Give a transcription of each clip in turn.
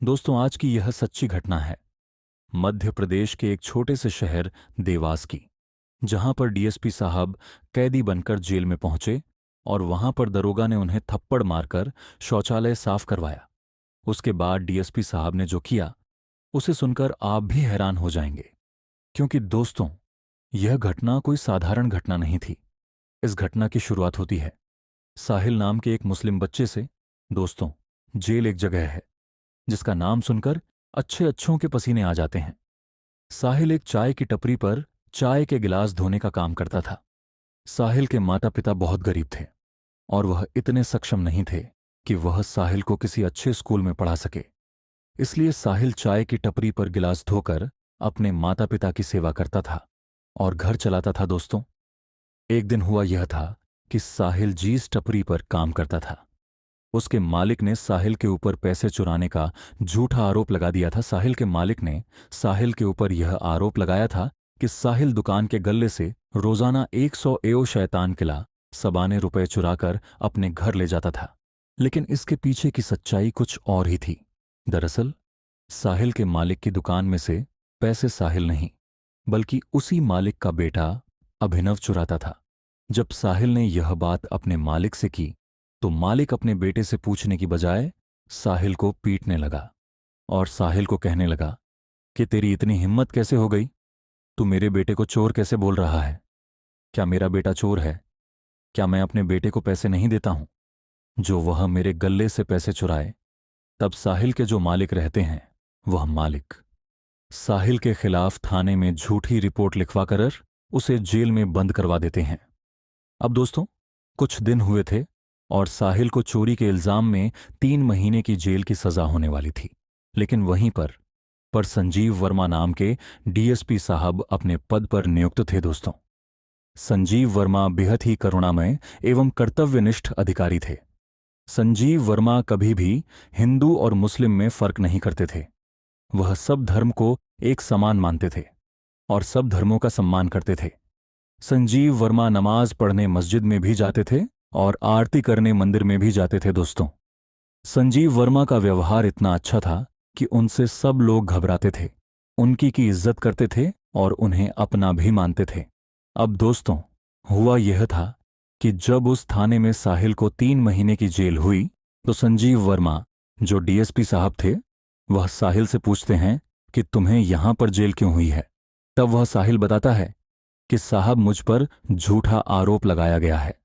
दोस्तों, आज की यह सच्ची घटना है मध्य प्रदेश के एक छोटे से शहर देवास की, जहां पर डीएसपी साहब कैदी बनकर जेल में पहुंचे और वहां पर दरोगा ने उन्हें थप्पड़ मारकर शौचालय साफ करवाया। उसके बाद डीएसपी साहब ने जो किया, उसे सुनकर आप भी हैरान हो जाएंगे। क्योंकि दोस्तों, यह घटना कोई साधारण घटना नहीं थी। इस घटना की शुरुआत होती है साहिल नाम के एक मुस्लिम बच्चे से। दोस्तों, जेल एक जगह है जिसका नाम सुनकर अच्छे अच्छों के पसीने आ जाते हैं। साहिल एक चाय की टपरी पर चाय के गिलास धोने का काम करता था। साहिल के माता पिता बहुत गरीब थे और वह इतने सक्षम नहीं थे कि वह साहिल को किसी अच्छे स्कूल में पढ़ा सके। इसलिए साहिल चाय की टपरी पर गिलास धोकर अपने माता पिता की सेवा करता था और घर चलाता था। दोस्तों, एक दिन हुआ यह था कि साहिल जिस टपरी पर काम करता था, उसके मालिक ने साहिल के ऊपर पैसे चुराने का झूठा आरोप लगा दिया था। साहिल के मालिक ने साहिल के ऊपर यह आरोप लगाया था कि साहिल दुकान के गल्ले से रोजाना 100 एओ शैतान किला सबाने रुपए चुराकर अपने घर ले जाता था। लेकिन इसके पीछे की सच्चाई कुछ और ही थी। दरअसल साहिल के मालिक की दुकान में से पैसे साहिल नहीं, बल्कि उसी मालिक का बेटा अभिनव चुराता था। जब साहिल ने यह बात अपने मालिक से की, तो मालिक अपने बेटे से पूछने की बजाय साहिल को पीटने लगा और साहिल को कहने लगा कि तेरी इतनी हिम्मत कैसे हो गई? तू मेरे बेटे को चोर कैसे बोल रहा है? क्या मेरा बेटा चोर है? क्या मैं अपने बेटे को पैसे नहीं देता हूं जो वह मेरे गल्ले से पैसे चुराए? तब साहिल के जो मालिक रहते हैं, वह मालिक साहिल के खिलाफ थाने में झूठी रिपोर्ट लिखवाकर उसे जेल में बंद करवा देते हैं। अब दोस्तों, कुछ दिन हुए थे और साहिल को चोरी के इल्जाम में 3 महीने की जेल की सजा होने वाली थी। लेकिन वहीं पर संजीव वर्मा नाम के डीएसपी साहब अपने पद पर नियुक्त थे। दोस्तों, संजीव वर्मा बेहद ही करुणामय एवं कर्तव्यनिष्ठ अधिकारी थे। संजीव वर्मा कभी भी हिंदू और मुस्लिम में फर्क नहीं करते थे। वह सब धर्म को एक समान मानते थे और सब धर्मों का सम्मान करते थे। संजीव वर्मा नमाज पढ़ने मस्जिद में भी जाते थे और आरती करने मंदिर में भी जाते थे। दोस्तों, संजीव वर्मा का व्यवहार इतना अच्छा था कि उनसे सब लोग घबराते थे, उनकी की इज्जत करते थे और उन्हें अपना भी मानते थे। अब दोस्तों, हुआ यह था कि जब उस थाने में साहिल को 3 महीने की जेल हुई, तो संजीव वर्मा, जो डीएसपी साहब थे, वह साहिल से पूछते हैं कि तुम्हें यहां पर जेल क्यों हुई है? तब वह साहिल बताता है कि साहब, मुझ पर झूठा आरोप लगाया गया है।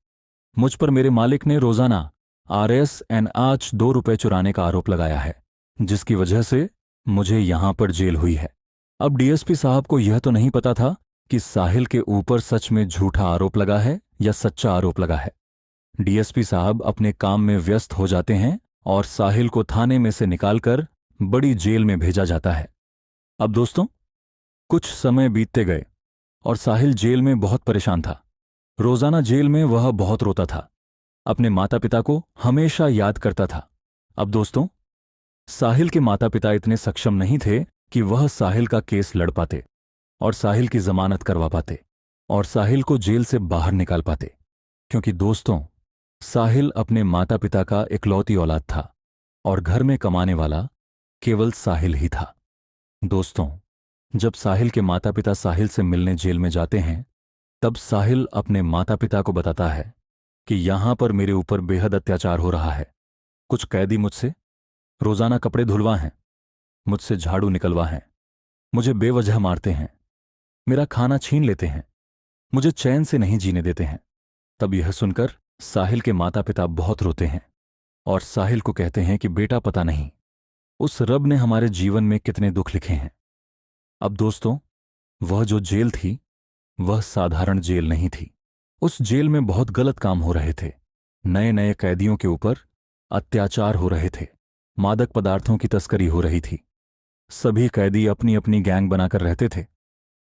मुझ पर मेरे मालिक ने रोजाना RS&आच 2 रुपए चुराने का आरोप लगाया है, जिसकी वजह से मुझे यहां पर जेल हुई है। अब डीएसपी साहब को यह तो नहीं पता था कि साहिल के ऊपर सच में झूठा आरोप लगा है या सच्चा आरोप लगा है। डीएसपी साहब अपने काम में व्यस्त हो जाते हैं और साहिल को थाने में से निकालकर बड़ी जेल में भेजा जाता है। अब दोस्तों, कुछ समय बीतते गए और साहिल जेल में बहुत परेशान था। रोजाना जेल में वह बहुत रोता था, अपने माता पिता को हमेशा याद करता था। अब दोस्तों, साहिल के माता पिता इतने सक्षम नहीं थे कि वह साहिल का केस लड़ पाते और साहिल की जमानत करवा पाते और साहिल को जेल से बाहर निकाल पाते। क्योंकि दोस्तों, साहिल अपने माता पिता का इकलौती औलाद था और घर में कमाने वाला केवल साहिल ही था। दोस्तों, जब साहिल के माता पिता साहिल से मिलने जेल में जाते हैं, तब साहिल अपने माता पिता को बताता है कि यहां पर मेरे ऊपर बेहद अत्याचार हो रहा है। कुछ कैदी मुझसे रोजाना कपड़े धुलवा हैं, मुझसे झाड़ू निकलवा हैं, मुझे बेवजह मारते हैं, मेरा खाना छीन लेते हैं, मुझे चैन से नहीं जीने देते हैं। तब यह सुनकर साहिल के माता पिता बहुत रोते हैं और साहिल को कहते हैं कि बेटा, पता नहीं उस रब ने हमारे जीवन में कितने दुख लिखे हैं। अब दोस्तों, वह जो जेल थी, वह साधारण जेल नहीं थी। उस जेल में बहुत गलत काम हो रहे थे। नए नए कैदियों के ऊपर अत्याचार हो रहे थे, मादक पदार्थों की तस्करी हो रही थी। सभी कैदी अपनी अपनी गैंग बनाकर रहते थे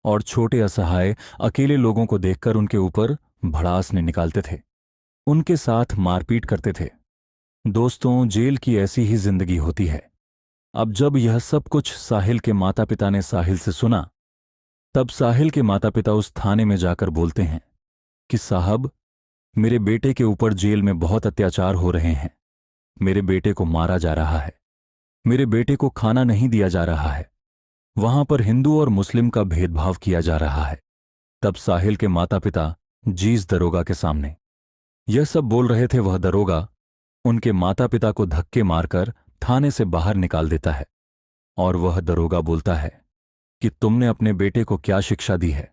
और छोटे असहाय अकेले लोगों को देखकर उनके ऊपर भड़ासने निकालते थे, उनके साथ मारपीट करते थे। दोस्तों, जेल की ऐसी ही जिंदगी होती है। अब जब यह सब कुछ साहिल के माता पिता ने साहिल से सुना, तब साहिल के माता पिता उस थाने में जाकर बोलते हैं कि साहब, मेरे बेटे के ऊपर जेल में बहुत अत्याचार हो रहे हैं, मेरे बेटे को मारा जा रहा है। मेरे बेटे को खाना नहीं दिया जा रहा है। वहां पर हिंदू और मुस्लिम का भेदभाव किया जा रहा है। तब साहिल के माता पिता जीस दरोगा के सामने यह सब बोल रहे थे। वह दरोगा उनके माता पिता को धक्के मारकर थाने से बाहर निकाल देता है और वह दरोगा बोलता है कि तुमने अपने बेटे को क्या शिक्षा दी है?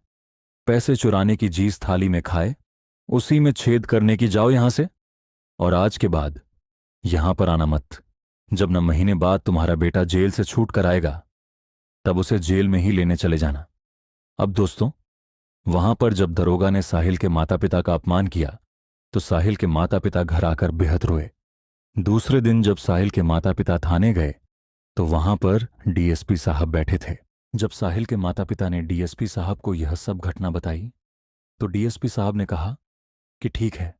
पैसे चुराने की जीस थाली में खाए, उसी में छेद करने की, जाओ यहां से। और आज के बाद यहां पर आना मत। जब 9 महीने बाद तुम्हारा बेटा जेल से छूट कर आएगा तब उसे जेल में ही लेने चले जाना। अब दोस्तों, वहां पर जब दरोगा ने साहिल के माता पिता का अपमान किया तो साहिल के माता पिता घर आकर बेहद रोए। दूसरे दिन जब साहिल के माता पिता थाने गए तो वहां पर डीएसपी साहब बैठे थे। जब साहिल के माता पिता ने डीएसपी साहब को यह सब घटना बताई तो डीएसपी साहब ने कहा कि ठीक है,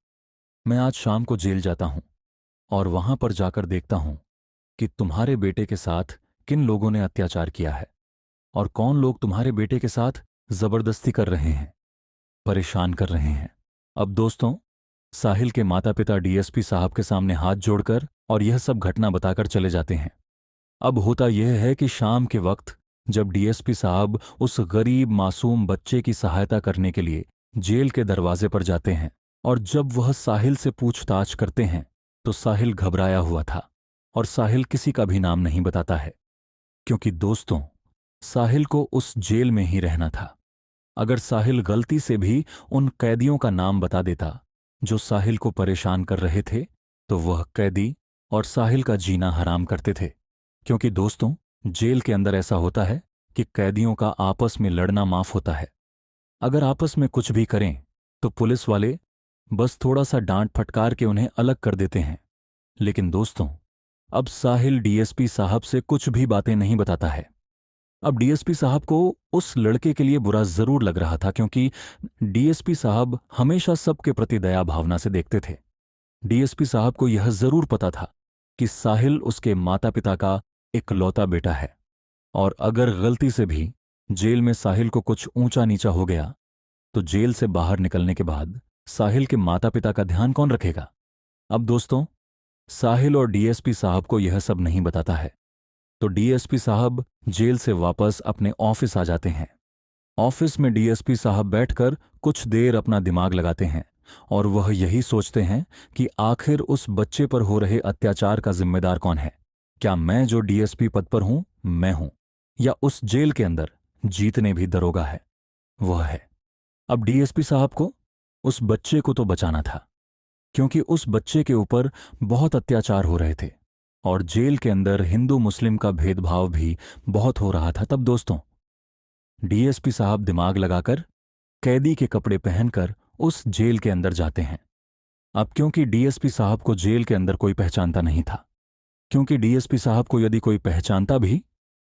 मैं आज शाम को जेल जाता हूं और वहां पर जाकर देखता हूं कि तुम्हारे बेटे के साथ किन लोगों ने अत्याचार किया है और कौन लोग तुम्हारे बेटे के साथ जबरदस्ती कर रहे हैं, परेशान कर रहे हैं। अब दोस्तों, साहिल के माता पिता डीएसपी साहब के सामने हाथ जोड़कर और यह सब घटना बताकर चले जाते हैं। अब होता यह है कि शाम के वक्त जब डीएसपी साहब उस गरीब मासूम बच्चे की सहायता करने के लिए जेल के दरवाजे पर जाते हैं और जब वह साहिल से पूछताछ करते हैं तो साहिल घबराया हुआ था और साहिल किसी का भी नाम नहीं बताता है, क्योंकि दोस्तों, साहिल को उस जेल में ही रहना था। अगर साहिल गलती से भी उन कैदियों का नाम बता देता जो साहिल को परेशान कर रहे थे तो वह कैदी और साहिल का जीना हराम करते थे। क्योंकि दोस्तों, जेल के अंदर ऐसा होता है कि कैदियों का आपस में लड़ना माफ होता है। अगर आपस में कुछ भी करें तो पुलिस वाले बस थोड़ा सा डांट फटकार के उन्हें अलग कर देते हैं। लेकिन दोस्तों, अब साहिल डीएसपी साहब से कुछ भी बातें नहीं बताता है। अब डीएसपी साहब को उस लड़के के लिए बुरा जरूर लग रहा था, क्योंकि डीएसपी साहब हमेशा सबके प्रति दया भावना से देखते थे। डीएसपी साहब को यह जरूर पता था कि साहिल उसके माता पिता का इकलौता बेटा है और अगर गलती से भी जेल में साहिल को कुछ ऊंचा नीचा हो गया तो जेल से बाहर निकलने के बाद साहिल के माता पिता का ध्यान कौन रखेगा? अब दोस्तों, साहिल और डीएसपी साहब को यह सब नहीं बताता है तो डीएसपी साहब जेल से वापस अपने ऑफिस आ जाते हैं। ऑफिस में डीएसपी साहब बैठकर कुछ देर अपना दिमाग लगाते हैं और वह यही सोचते हैं कि आखिर उस बच्चे पर हो रहे अत्याचार का जिम्मेदार कौन है? क्या मैं जो डीएसपी पद पर हूं मैं हूं, या उस जेल के अंदर जीतने भी दरोगा है वह है? अब डीएसपी साहब को उस बच्चे को तो बचाना था, क्योंकि उस बच्चे के ऊपर बहुत अत्याचार हो रहे थे और जेल के अंदर हिंदू मुस्लिम का भेदभाव भी बहुत हो रहा था। तब दोस्तों, डीएसपी साहब दिमाग लगाकर कैदी के कपड़े पहनकर उस जेल के अंदर जाते हैं। अब क्योंकि डीएसपी साहब को जेल के अंदर कोई पहचानता नहीं था, क्योंकि डीएसपी साहब को यदि कोई पहचानता भी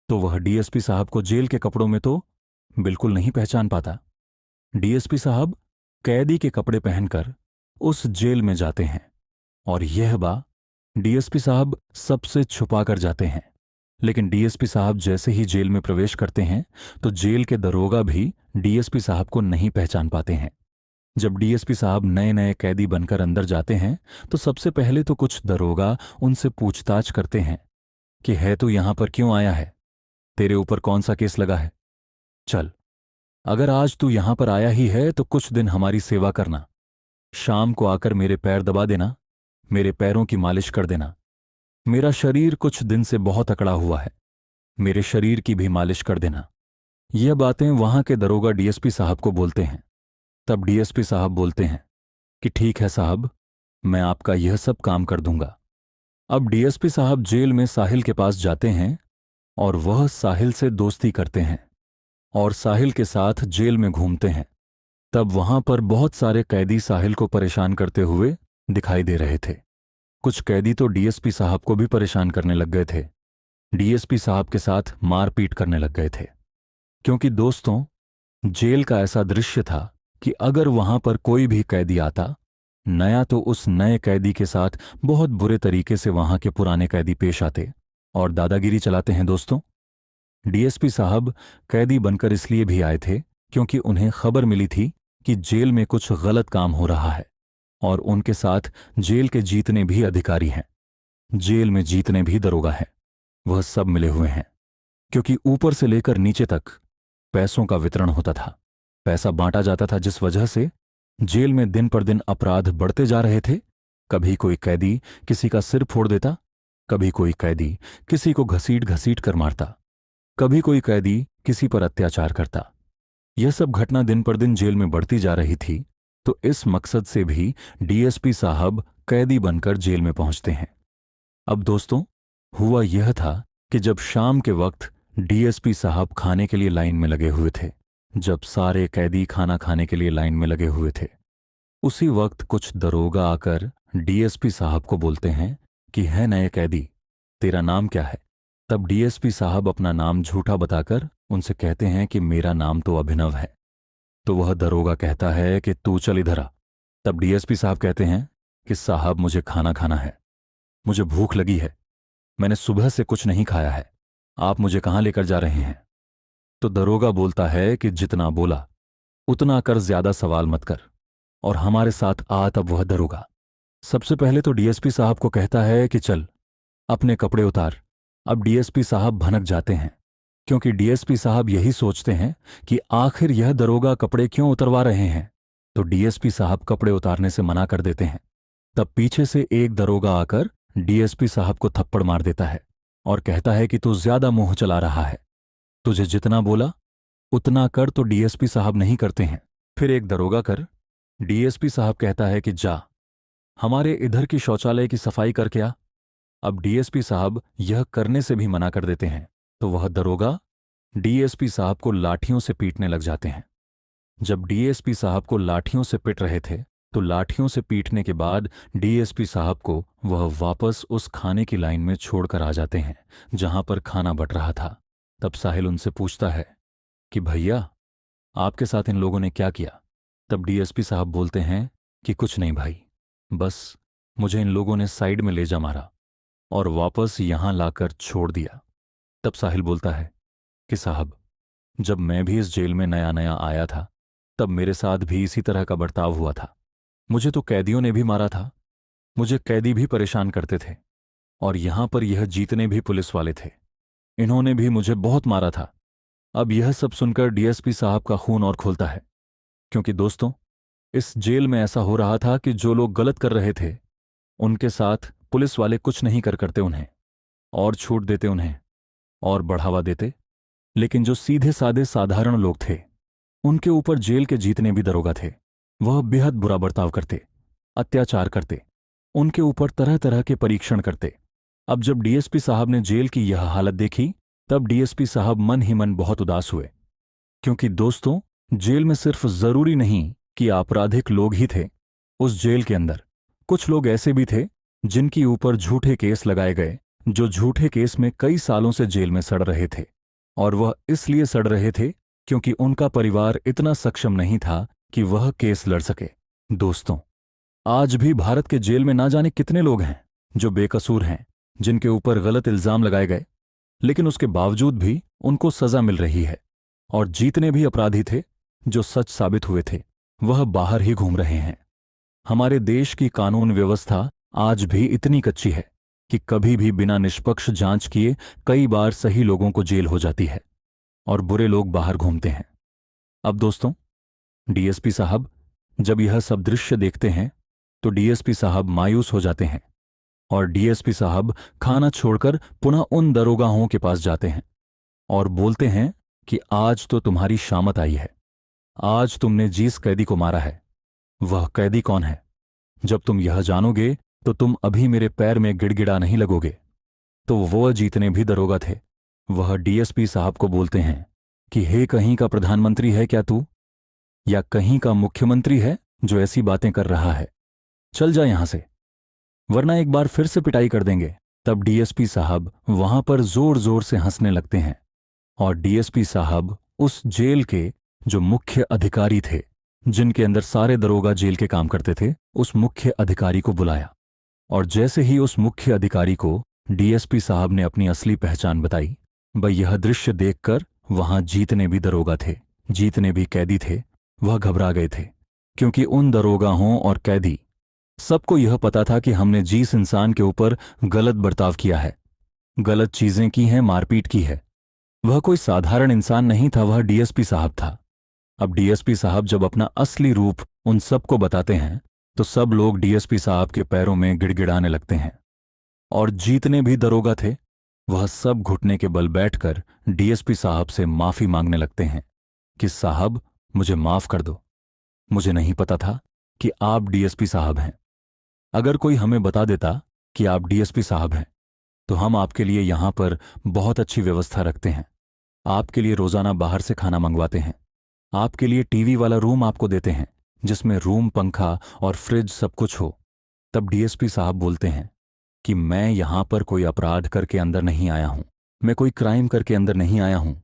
तो वह डीएसपी साहब को जेल के कपड़ों में तो बिल्कुल नहीं पहचान पाता। डीएसपी साहब कैदी के कपड़े पहनकर उस जेल में जाते हैं और यह बा डीएसपी साहब सबसे छुपा कर जाते हैं। लेकिन डीएसपी साहब जैसे ही जेल में प्रवेश करते हैं तो जेल के दरोगा भी डीएसपी साहब को नहीं पहचान पाते हैं। जब डीएसपी साहब नए नए कैदी बनकर अंदर जाते हैं तो सबसे पहले तो कुछ दरोगा उनसे पूछताछ करते हैं कि है तू यहां पर क्यों आया है? तेरे ऊपर कौन सा केस लगा है? चल, अगर आज तू यहां पर आया ही है तो कुछ दिन हमारी सेवा करना। शाम को आकर मेरे पैर दबा देना, मेरे पैरों की मालिश कर देना। मेरा शरीर कुछ दिन से बहुत अकड़ा हुआ है, मेरे शरीर की भी मालिश कर देना। यह बातें वहां के दरोगा डीएसपी साहब को बोलते हैं। तब डीएसपी साहब बोलते हैं कि ठीक है साहब, मैं आपका यह सब काम कर दूंगा। अब डीएसपी साहब जेल में साहिल के पास जाते हैं और वह साहिल से दोस्ती करते हैं और साहिल के साथ जेल में घूमते हैं। तब वहां पर बहुत सारे कैदी साहिल को परेशान करते हुए दिखाई दे रहे थे। कुछ कैदी तो डीएसपी साहब को भी परेशान करने लग गए थे, डीएसपी साहब के साथ मारपीट करने लग गए थे। क्योंकि दोस्तों, जेल का ऐसा दृश्य था कि अगर वहां पर कोई भी कैदी आता नया तो उस नए कैदी के साथ बहुत बुरे तरीके से वहां के पुराने कैदी पेश आते और दादागिरी चलाते हैं। दोस्तों, डीएसपी साहब कैदी बनकर इसलिए भी आए थे क्योंकि उन्हें खबर मिली थी कि जेल में कुछ गलत काम हो रहा है और उनके साथ जेल के जीतने भी अधिकारी हैं, जेल में जीतने भी दरोगा हैं। वह सब मिले हुए हैं, क्योंकि ऊपर से लेकर नीचे तक पैसों का वितरण होता था। पैसा बांटा जाता था, जिस वजह से जेल में दिन पर दिन अपराध बढ़ते जा रहे थे। कभी कोई कैदी किसी का सिर फोड़ देता, कभी कोई कैदी किसी को घसीट घसीट कर मारता, कभी कोई कैदी किसी पर अत्याचार करता। यह सब घटना दिन पर दिन जेल में बढ़ती जा रही थी। तो इस मकसद से भी डीएसपी साहब कैदी बनकर जेल में पहुंचते हैं। अब दोस्तों, हुआ यह था कि जब शाम के वक्त डीएसपी साहब खाने के लिए लाइन में लगे हुए थे, जब सारे कैदी खाना खाने के लिए लाइन में लगे हुए थे, उसी वक्त कुछ दरोगा आकर डीएसपी साहब को बोलते हैं कि है नए कैदी, तेरा नाम क्या है। तब डीएसपी साहब अपना नाम झूठा बताकर उनसे कहते हैं कि मेरा नाम तो अभिनव है। तो वह दरोगा कहता है कि तू चल इधर आ। तब डीएसपी साहब कहते हैं कि साहब, मुझे खाना खाना है, मुझे भूख लगी है, मैंने सुबह से कुछ नहीं खाया है, आप मुझे कहां लेकर जा रहे हैं। तो दरोगा बोलता है कि जितना बोला उतना कर, ज्यादा सवाल मत कर और हमारे साथ आ। तब वह दरोगा सबसे पहले तो डीएसपी साहब को कहता है कि चल अपने कपड़े उतार। अब डीएसपी साहब भनक जाते हैं, क्योंकि डीएसपी साहब यही सोचते हैं कि आखिर यह दरोगा कपड़े क्यों उतरवा रहे हैं। तो डीएसपी साहब कपड़े उतारने से मना कर देते हैं। तब पीछे से एक दरोगा आकर डीएसपी साहब को थप्पड़ मार देता है और कहता है कि तू ज्यादा मुंह चला रहा है, तुझे जितना बोला उतना कर। तो डीएसपी साहब नहीं करते हैं। फिर एक दरोगा कर डीएसपी साहब कहता है कि जा हमारे इधर की शौचालय की सफाई करके आ। अब डीएसपी साहब यह करने से भी मना कर देते हैं। तो वह दरोगा डीएसपी साहब को लाठियों से पीटने लग जाते हैं। जब डीएसपी साहब को लाठियों से पीट रहे थे, तो लाठियों से पीटने के बाद डीएसपी साहब को वह वापस उस खाने की लाइन में छोड़कर आ जाते हैं जहां पर खाना बट रहा था। तब साहिल उनसे पूछता है कि भैया, आपके साथ इन लोगों ने क्या किया। तब डीएसपी साहब बोलते हैं कि कुछ नहीं भाई, बस मुझे इन लोगों ने साइड में ले जा मारा और वापस यहां लाकर छोड़ दिया। तब साहिल बोलता है कि साहब, जब मैं भी इस जेल में नया नया आया था तब मेरे साथ भी इसी तरह का बर्ताव हुआ था। मुझे तो कैदियों ने भी मारा था, मुझे कैदी भी परेशान करते थे और यहां पर यह जीतने भी पुलिस वाले थे, इन्होंने भी मुझे बहुत मारा था। अब यह सब सुनकर डीएसपी साहब का खून और खौलता है, क्योंकि दोस्तों, इस जेल में ऐसा हो रहा था कि जो लोग गलत कर रहे थे उनके साथ पुलिस वाले कुछ नहीं कर करते उन्हें, और छूट देते उन्हें और बढ़ावा देते। लेकिन जो सीधे साधे साधारण लोग थे, उनके ऊपर जेल के जितने भी दरोगा थे, वह बेहद बुरा बर्ताव करते, अत्याचार करते, उनके ऊपर तरह तरह के परीक्षण करते। अब जब डीएसपी साहब ने जेल की यह हालत देखी, तब डीएसपी साहब मन ही मन बहुत उदास हुए, क्योंकि दोस्तों, जेल में सिर्फ जरूरी नहीं कि आपराधिक लोग ही थे। उस जेल के अंदर कुछ लोग ऐसे भी थे जिनकी ऊपर झूठे केस लगाए गए, जो झूठे केस में कई सालों से जेल में सड़ रहे थे, और वह इसलिए सड़ रहे थे क्योंकि उनका परिवार इतना सक्षम नहीं था कि वह केस लड़ सके। दोस्तों, आज भी भारत के जेल में ना जाने कितने लोग हैं जो बेकसूर हैं, जिनके ऊपर गलत इल्जाम लगाए गए, लेकिन उसके बावजूद भी उनको सजा मिल रही है। और जितने भी अपराधी थे जो सच साबित हुए थे, वह बाहर ही घूम रहे हैं। हमारे देश की कानून व्यवस्था आज भी इतनी कच्ची है कि कभी भी बिना निष्पक्ष जांच किए कई बार सही लोगों को जेल हो जाती है और बुरे लोग बाहर घूमते हैं। अब दोस्तों, डीएसपी साहब जब यह सब दृश्य देखते हैं तो डीएसपी साहब मायूस हो जाते हैं और डीएसपी साहब खाना छोड़कर पुनः उन दरोगाओं के पास जाते हैं और बोलते हैं कि आज तो तुम्हारी शामत आई है, आज तुमने जिस कैदी को मारा है वह कैदी कौन है। जब तुम यह जानोगे तो तुम अभी मेरे पैर में गिड़गिड़ा नहीं लगोगे। तो वह जितने भी दरोगा थे, वह डीएसपी साहब को बोलते हैं कि हे कहीं का प्रधानमंत्री है क्या तू, या कहीं का मुख्यमंत्री है जो ऐसी बातें कर रहा है, चल जा यहां से, वरना एक बार फिर से पिटाई कर देंगे। तब डीएसपी साहब वहां पर जोर जोर से हंसने लगते हैं और डीएसपी साहब उस जेल के जो मुख्य अधिकारी थे, जिनके अंदर सारे दरोगा जेल के काम करते थे, उस मुख्य अधिकारी को बुलाया। और जैसे ही उस मुख्य अधिकारी को डीएसपी साहब ने अपनी असली पहचान बताई, भाई यह दृश्य देखकर वहां जितने भी दरोगा थे, जितने भी कैदी थे, वह घबरा गए थे, क्योंकि उन दरोगाओं और कैदी सबको यह पता था कि हमने जिस इंसान के ऊपर गलत बर्ताव किया है गलत चीजें की हैं, मारपीट की है। वह कोई साधारण इंसान नहीं था, वह डीएसपी साहब था। अब डीएसपी साहब जब अपना असली रूप उन सबको बताते हैं तो सब लोग डीएसपी साहब के पैरों में गिड़गिड़ाने लगते हैं। और जितने भी दरोगा थे वह सब घुटने के बल बैठकर डीएसपी साहब से माफी मांगने लगते हैं कि साहब, मुझे माफ कर दो। मुझे नहीं पता था कि आप डीएसपी साहब हैं। अगर कोई हमें बता देता कि आप डीएसपी साहब हैं तो हम आपके लिए यहां पर बहुत अच्छी व्यवस्था रखते हैं। आपके लिए रोजाना बाहर से खाना मंगवाते हैं। आपके लिए टीवी वाला रूम आपको देते हैं जिसमें रूम, पंखा और फ्रिज सब कुछ हो। तब डीएसपी साहब बोलते हैं कि मैं यहां पर कोई अपराध करके अंदर नहीं आया हूं, मैं कोई क्राइम करके अंदर नहीं आया हूं।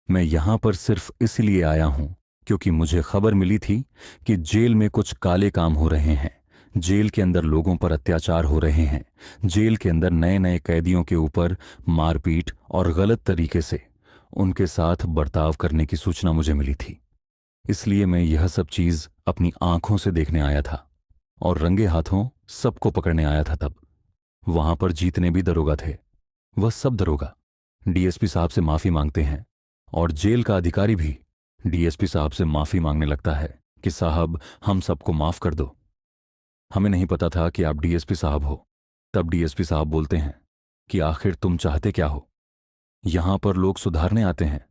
मैं यहां पर सिर्फ इसलिए आया हूं क्योंकि मुझे खबर मिली थी कि जेल में कुछ काले काम हो रहे हैं। जेल के अंदर लोगों पर अत्याचार हो रहे हैं। जेल के अंदर नए नए कैदियों के ऊपर मारपीट और गलत तरीके से उनके साथ बर्ताव करने की सूचना मुझे मिली थी। इसलिए मैं यह सब चीज अपनी आंखों से देखने आया था और रंगे हाथों सबको पकड़ने आया था। तब वहां पर जितने भी दरोगा थे वह सब दरोगा डीएसपी साहब से माफी मांगते हैं और जेल का अधिकारी भी डीएसपी साहब से माफी मांगने लगता है कि साहब, हम सबको माफ कर दो। हमें नहीं पता था कि आप डीएसपी साहब हो। तब डीएसपी साहब बोलते हैं कि आखिर तुम चाहते क्या हो? यहां पर लोग सुधारने आते हैं।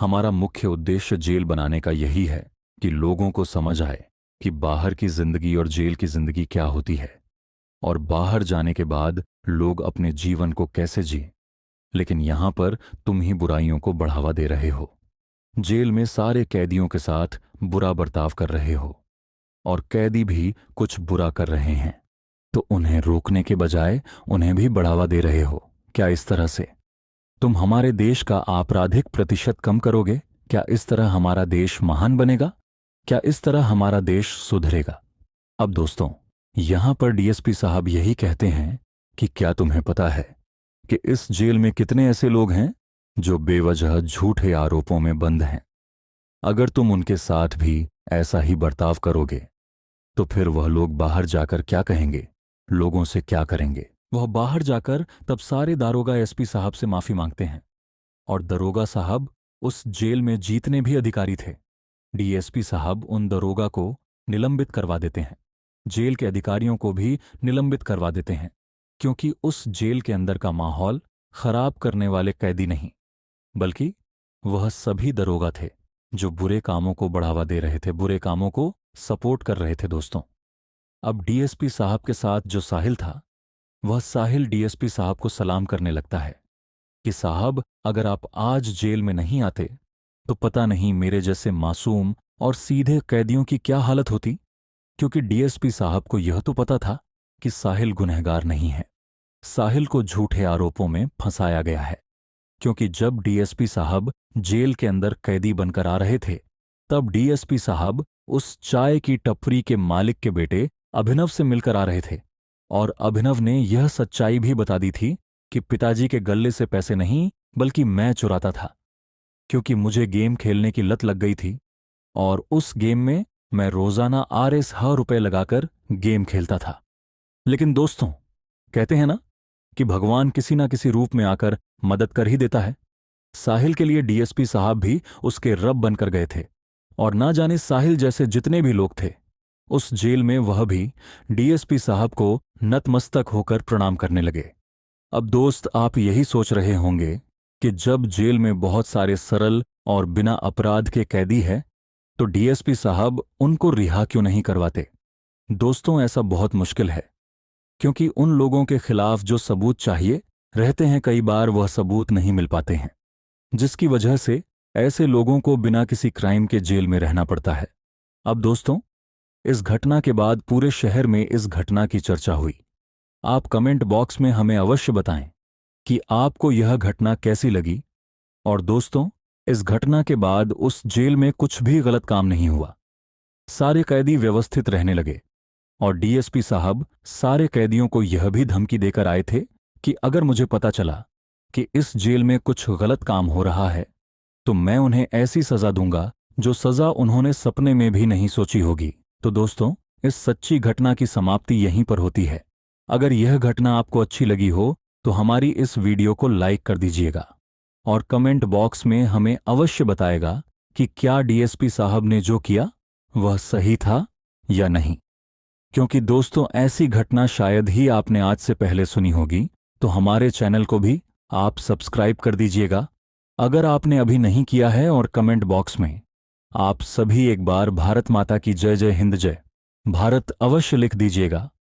हमारा मुख्य उद्देश्य जेल बनाने का यही है कि लोगों को समझ आए कि बाहर की जिंदगी और जेल की जिंदगी क्या होती है और बाहर जाने के बाद लोग अपने जीवन को कैसे जिए। लेकिन यहां पर तुम ही बुराइयों को बढ़ावा दे रहे हो। जेल में सारे कैदियों के साथ बुरा बर्ताव कर रहे हो और कैदी भी कुछ बुरा कर रहे हैं तो उन्हें रोकने के बजाय उन्हें भी बढ़ावा दे रहे हो। क्या इस तरह से तुम हमारे देश का आपराधिक प्रतिशत कम करोगे? क्या इस तरह हमारा देश महान बनेगा? क्या इस तरह हमारा देश सुधरेगा? अब दोस्तों, यहां पर डीएसपी साहब यही कहते हैं कि क्या तुम्हें पता है कि इस जेल में कितने ऐसे लोग हैं जो बेवजह झूठे आरोपों में बंद हैं? अगर तुम उनके साथ भी ऐसा ही बर्ताव करोगे तो फिर वह लोग बाहर जाकर क्या कहेंगे, लोगों से क्या करेंगे? वह बाहर जाकर तब सारे दारोगा एसपी साहब से माफी मांगते हैं और दरोगा साहब उस जेल में जितने भी अधिकारी थे, डीएसपी साहब उन दरोगा को निलंबित करवा देते हैं। जेल के अधिकारियों को भी निलंबित करवा देते हैं क्योंकि उस जेल के अंदर का माहौल खराब करने वाले कैदी नहीं, बल्कि वह सभी दरोगा थे जो बुरे कामों को बढ़ावा दे रहे थे, बुरे कामों को सपोर्ट कर रहे थे। दोस्तों, अब डीएसपी साहब के साथ जो साहिल था, वह साहिल डीएसपी साहब को सलाम करने लगता है कि साहब, अगर आप आज जेल में नहीं आते तो पता नहीं मेरे जैसे मासूम और सीधे कैदियों की क्या हालत होती। क्योंकि डीएसपी साहब को यह तो पता था कि साहिल गुनहगार नहीं है। साहिल को झूठे आरोपों में फंसाया गया है क्योंकि जब डीएसपी साहब जेल के अंदर कैदी बनकर आ रहे थे तब डीएसपी साहब उस चाय की टपरी के मालिक के बेटे अभिनव से मिलकर आ रहे थे और अभिनव ने यह सच्चाई भी बता दी थी कि पिताजी के गल्ले से पैसे नहीं बल्कि मैं चुराता था क्योंकि मुझे गेम खेलने की लत लग गई थी और उस गेम में मैं रोजाना ₹100 लगाकर गेम खेलता था। लेकिन दोस्तों, कहते हैं ना कि भगवान किसी ना किसी रूप में आकर मदद कर ही देता है। साहिल के लिए डीएसपी साहब भी उसके रब बनकर गए थे और ना जाने साहिल जैसे जितने भी लोग थे उस जेल में, वह भी डीएसपी साहब को नतमस्तक होकर प्रणाम करने लगे। अब दोस्त, आप यही सोच रहे होंगे कि जब जेल में बहुत सारे सरल और बिना अपराध के कैदी हैं तो डीएसपी साहब उनको रिहा क्यों नहीं करवाते? दोस्तों, ऐसा बहुत मुश्किल है क्योंकि उन लोगों के खिलाफ जो सबूत चाहिए रहते हैं, कई बार वह सबूत नहीं मिल पाते हैं, जिसकी वजह से ऐसे लोगों को बिना किसी क्राइम के जेल में रहना पड़ता है। अब दोस्तों, इस घटना के बाद पूरे शहर में इस घटना की चर्चा हुई। आप कमेंट बॉक्स में हमें अवश्य बताएं कि आपको यह घटना कैसी लगी। और दोस्तों, इस घटना के बाद उस जेल में कुछ भी गलत काम नहीं हुआ। सारे कैदी व्यवस्थित रहने लगे और डीएसपी साहब सारे कैदियों को यह भी धमकी देकर आए थे कि अगर मुझे पता चला कि इस जेल में कुछ गलत काम हो रहा है तो मैं उन्हें ऐसी सजा दूंगा जो सजा उन्होंने सपने में भी नहीं सोची होगी। तो दोस्तों, इस सच्ची घटना की समाप्ति यहीं पर होती है। अगर यह घटना आपको अच्छी लगी हो तो हमारी इस वीडियो को लाइक कर दीजिएगा और कमेंट बॉक्स में हमें अवश्य बताएगा कि क्या डीएसपी साहब ने जो किया वह सही था या नहीं। क्योंकि दोस्तों, ऐसी घटना शायद ही आपने आज से पहले सुनी होगी, तो हमारे चैनल को भी आप सब्सक्राइब कर दीजिएगा अगर आपने अभी नहीं किया है, और कमेंट बॉक्स में आप सभी एक बार भारत माता की जय जय हिंद जय भारत अवश्य लिख दीजिएगा।